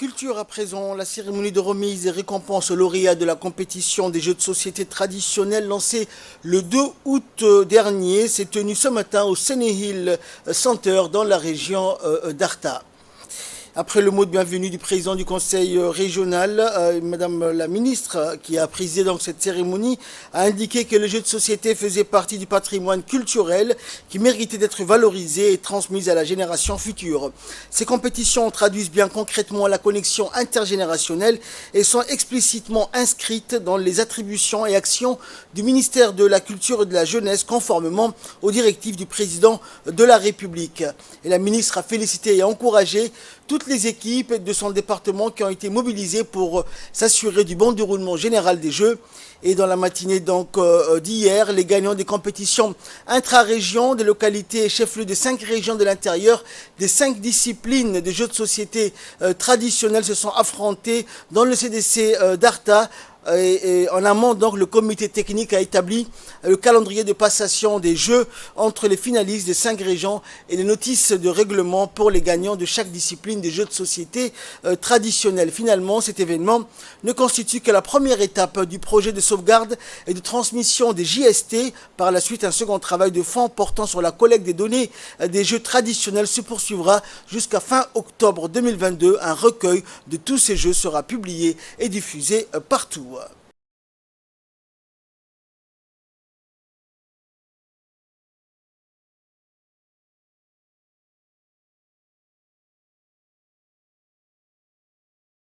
Culture à présent, la cérémonie de remise des récompenses aux lauréats de la compétition des jeux de société traditionnels lancée le 2 août dernier s'est tenue ce matin au Sénéhill Center dans la région d'Arta. Après le mot de bienvenue du président du conseil régional, Madame la ministre, qui a présidé donc cette cérémonie, a indiqué que les jeux de société faisaient partie du patrimoine culturel qui méritait d'être valorisé et transmis à la génération future. Ces compétitions traduisent bien concrètement la connexion intergénérationnelle et sont explicitement inscrites dans les attributions et actions du ministère de la Culture et de la Jeunesse conformément aux directives du président de la République. Et la ministre a félicité et encouragé toutes les équipes de son département qui ont été mobilisées pour s'assurer du bon déroulement général des Jeux. Et dans la matinée d'hier, les gagnants des compétitions intra-régions, des localités et chefs-lieux de 5 régions de l'intérieur, des 5 disciplines de jeux de société traditionnels se sont affrontés dans le CDC d'Arta. Et en amont, donc, le comité technique a établi le calendrier de passation des jeux entre les finalistes des 5 régions et les notices de règlement pour les gagnants de chaque discipline des jeux de société traditionnels. Finalement, cet événement ne constitue que la première étape du projet de sauvegarde et de transmission des JST. Par la suite, un second travail de fond portant sur la collecte des données des jeux traditionnels se poursuivra jusqu'à fin octobre 2022. Un recueil de tous ces jeux sera publié et diffusé partout.